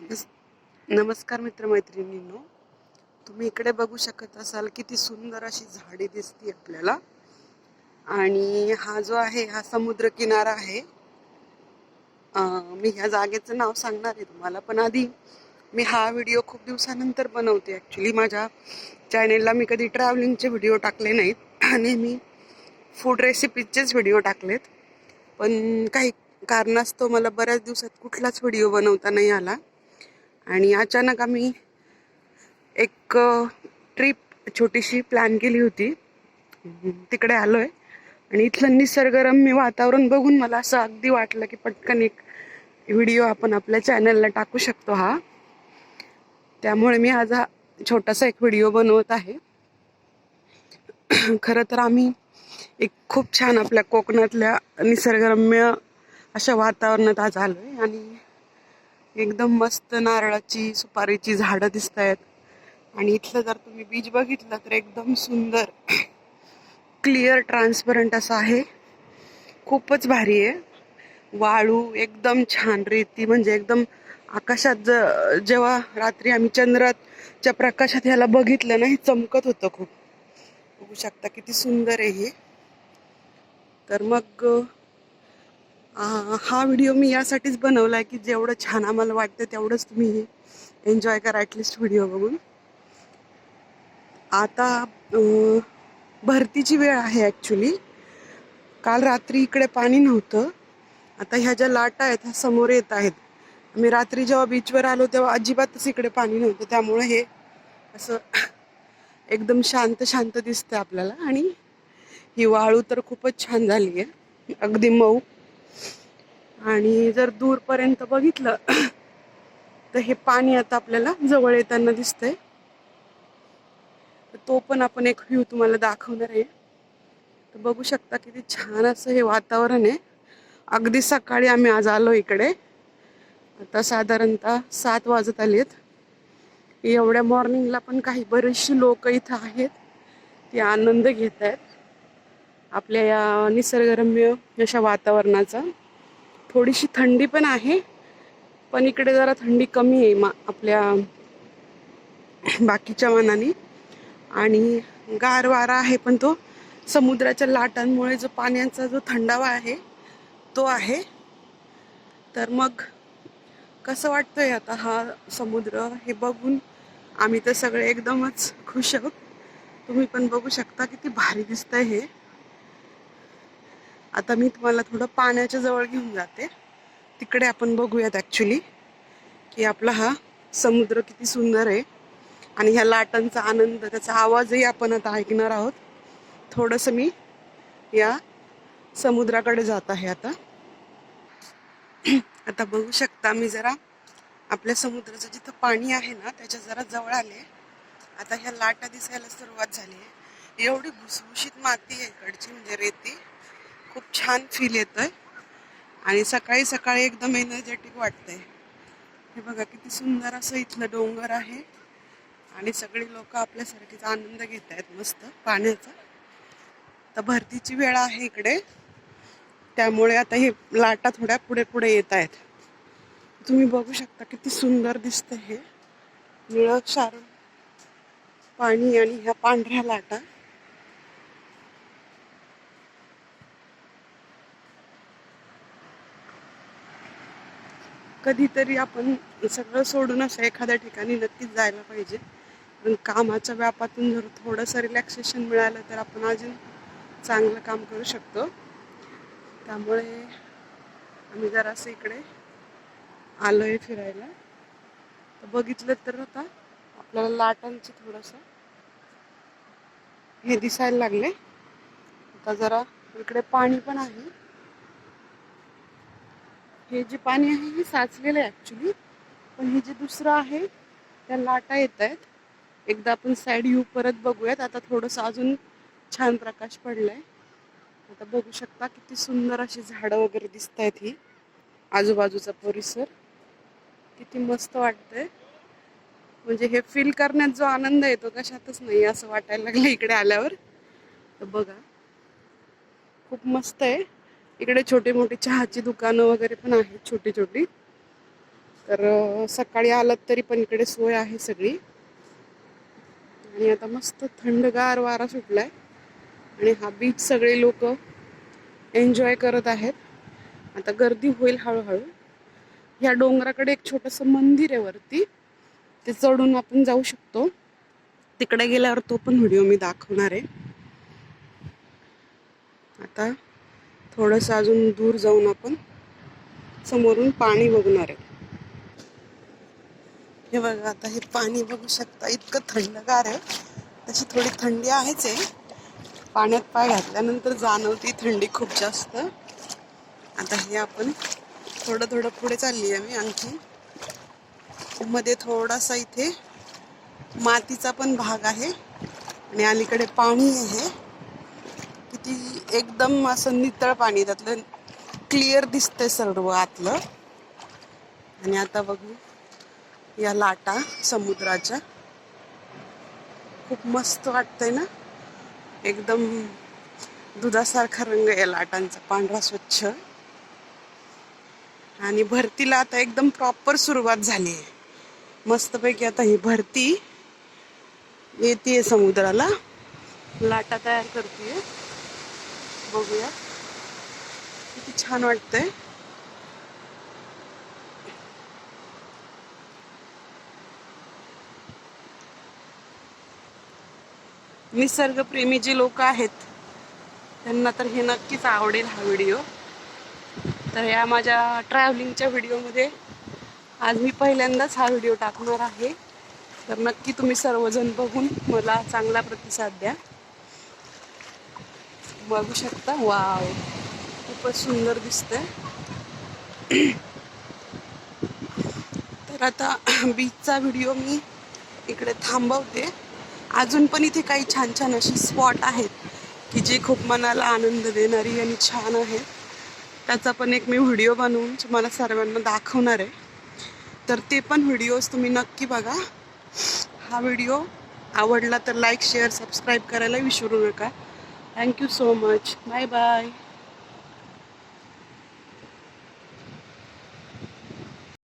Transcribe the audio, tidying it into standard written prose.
नमस् नमस्कार मित्रमैत्रिणींनो, तुम्ही इकडे बघू शकत असाल किती सुंदर अशी झाडे दिसती आपल्याला. आणि हा जो आहे हा समुद्र किनारा आहे. मी ह्या जागेचं नाव सांगणार आहे तुम्हाला, पण आधी मी हा व्हिडिओ खूप दिवसानंतर बनवते. ॲक्च्युली माझ्या चॅनेलला मी कधी ट्रॅव्हलिंगचे व्हिडिओ टाकले नाहीत आणि मी फूड रेसिपीचेच व्हिडिओ टाकलेत. पण काही कारणास्तव मला बऱ्याच दिवसात कुठलाच व्हिडिओ बनवता नाही आला आणि अचानक आम्ही एक ट्रिप छोटीशी प्लॅन केली होती. तिकडे आलोय आणि इथलं निसर्गरम्य वातावरण बघून मला असं अगदी वाटलं की पटकन एक व्हिडिओ आपण आपल्या चॅनलला टाकू शकतो हा. त्यामुळे मी आज हा छोटासा एक व्हिडिओ बनवत आहे. खरं तर आम्ही एक खूप छान आपल्या कोकणातल्या निसर्गरम्य अशा वातावरणात आज आलोय आणि एकदम मस्त नारळाची सुपारीची झाडं दिसत आहेत. आणि इथलं जर तुम्ही बीच बघितलं तर एकदम सुंदर क्लिअर ट्रान्सपरंट असं आहे. खूपच भारी आहे. वाळू एकदम छान, रेती म्हणजे एकदम आकाशात जेव्हा रात्री आम्ही चंद्राच्या प्रकाशात ह्याला बघितलं ना, हे चमकत होतं खूप. बघू शकता किती सुंदर आहे हे. तर मग हा व्हिडिओ मी यासाठीच बनवलाय की जेवढं छान आम्हाला वाटतं तेवढंच तुम्ही एन्जॉय करा ॲटलिस्ट व्हिडिओ बघून. आता भरतीची वेळ आहे ॲक्च्युली. काल रात्री इकडे पाणी नव्हतं. आता ह्या ज्या लाटा आहेत ह्या समोर येत आहेत. आम्ही रात्री जेव्हा बीचवर आलो तेव्हा अजिबातच इकडे पाणी नव्हतं, त्यामुळे हे असं एकदम शांत शांत दिसतंय आपल्याला. आणि ही वाळू तर खूपच छान झाली आहे, अगदी मऊ. आणि जर दूरपर्यंत बघितलं तर हे पाणी आता आपल्याला जवळ येताना दिसतंय. तो पण आपण एक व्ह्यू तुम्हाला दाखवणार आहे. तर बघू शकता किती छान असं हे वातावरण आहे. अगदी सकाळी आम्ही आज आलो इकडे. आता साधारणतः 7 वाजत आलेत. एवढ्या मॉर्निंगला पण काही बरेचशी लोक इथं आहेत, ती आनंद घेत आहेत आपल्या या निसर्गरम्य अशा वातावरणाचा. थोडीशी थंडी पण आहे, पण इकडे जरा थंडी कमी आहे आपल्या बाकीच्या मानाने. आणि गार वारा आहे, पण तो समुद्राच्या लाटांमुळे जो पाण्याचा जो थंडावा आहे तो आहे. तर मग कसं वाटतंय आता हा समुद्र हे बघून? आम्ही तर सगळे एकदमच खुश आहोत. तुम्ही पण बघू शकता किती भारी दिसतंय हे. आता मी तुम्हाला थोडं पाण्याच्या जवळ घेऊन जाते. तिकडे आपण बघूयात ॲक्च्युली की आपला हा समुद्र किती सुंदर आहे. आणि ह्या लाटांचा आनंद, त्याचा आवाजही आपण आता ऐकणार आहोत. थोडंसं मी या समुद्राकडे जात आहे आता. आता बघू शकता मी जरा आपल्या समुद्राचं जिथं पाणी आहे ना त्याच्या जरा जवळ आले. आता ह्या लाटा दिसायला सुरुवात झाली आहे. एवढी भुसभुशीत माती आहे इकडची, म्हणजे रेती. खूप छान फील येतोय आणि सकाळी सकाळी एकदम एनर्जेटिक वाटतंय. हे बघा किती सुंदर असं इथलं डोंगर आहे आणि सगळी लोक आपल्यासारखीच आनंद घेत आहेत मस्त पाण्याचा. तर भरतीची वेळ आहे इकडे, त्यामुळे आता हे लाटा थोड्या पुढे पुढे येत आहेत. तुम्ही बघू शकता किती सुंदर दिसतंय हे निळं क्षार पाणी आणि ह्या पांढऱ्या लाटा. कधीतरी आपण सगळं सोडून असं एखाद्या ठिकाणी नक्कीच जायला पाहिजे. पण कामाच्या व्यापातून जर थोडंसं रिलॅक्सेशन मिळालं तर आपण अजून चांगलं काम करू शकतो. त्यामुळे आम्ही जरासं इकडे आलोय फिरायला. तर बघितलं तर आता आपल्याला लाटांचं थोडंसं हे दिसायला लागले. आता जरा इकडे पाणी पण आहे. हे जे पाणी आहे हे साचलेलं आहे ॲक्च्युली, पण हे जे दुसरं आहे त्या लाटा येत आहेत. एकदा आपण साईड व्ह्यू परत बघूयात. आता थोडंसं अजून छान प्रकाश पडलाय. आता बघू शकता किती सुंदर अशी झाडं वगैरे दिसत आहेत. ही आजूबाजूचा परिसर किती मस्त वाटतंय. म्हणजे हे फील करण्यात जो आनंद येतो कशातच नाही असं वाटायला लागलं इकडे आल्यावर. तर बघा खूप मस्त आहे. इकडे छोटे मोठे चहाची दुकानं वगैरे पण आहेत, छोटी छोटी. तर सकाळी आलात तरी पण इकडे सोय आहे सगळी. आणि आता मस्त थंडगार वारा सुटलाय आणि हा बीच सगळे लोक एन्जॉय करत आहेत. आता गर्दी होईल हळूहळू. या डोंगराकडे एक छोटंसं मंदिर आहे वरती, ते चढून आपण जाऊ शकतो. तिकडे गेल्यावर तो पण व्हिडिओ मी दाखवणार आहे. आता थोडंसं अजून दूर जाऊन आपण समोरून पाणी बघणार आहे. हे बघा, आता हे पाणी बघू शकता, इतकं थंडगार आहे. तशी थोडी थंडी आहेच आहे. पाण्यात पाय घातल्यानंतर जाणवती थंडी खूप जास्त. आता हे आपण थोडं थोडं पुढे चालली आहे मी आणखी. मध्ये थोडासा इथे मातीचा पण भाग आहे आणि अलीकडे पाणी आहे. किती एकदम असं नितळ पाणी, त्यातलं क्लिअर दिसतंय सर्व आतलं. आणि आता बघू या लाटा समुद्राच्या, खूप मस्त वाटतंय ना. एकदम दुधासारखा रंग आहे लाटांचा, पांढरा स्वच्छ. आणि भरतीला आता एकदम प्रॉपर सुरुवात झाली आहे. मस्तपैकी आता ही भरती येते समुद्राला, लाटा तयार करते. बघूया किती छान वाटतंय. निसर्गप्रेमी जे लोक आहेत त्यांना तर हे नक्कीच आवडेल हा व्हिडिओ. तर या माझ्या ट्रॅव्हलिंगच्या व्हिडिओमध्ये आज मी पहिल्यांदाच हा व्हिडिओ टाकणार आहे. तर नक्की तुम्ही सर्वजण बघून मला चांगला प्रतिसाद द्या. बघू शकता, वाव, खूपच सुंदर दिसतंय. तर आता बीचचा व्हिडिओ मी इकडे थांबवते. अजून पण इथे काही छान छान अशी स्पॉट आहेत की जे खूप मनाला आनंद देणारी आणि छान आहेत. त्याचा पण एक मी व्हिडिओ बनवून तुम्हाला सर्वांना दाखवणार आहे. तर ते पण व्हिडिओज तुम्ही नक्की बघा. हा व्हिडिओ आवडला तर लाईक, शेअर, सबस्क्राईब करायला विसरू नका. Thank you so much. Bye bye.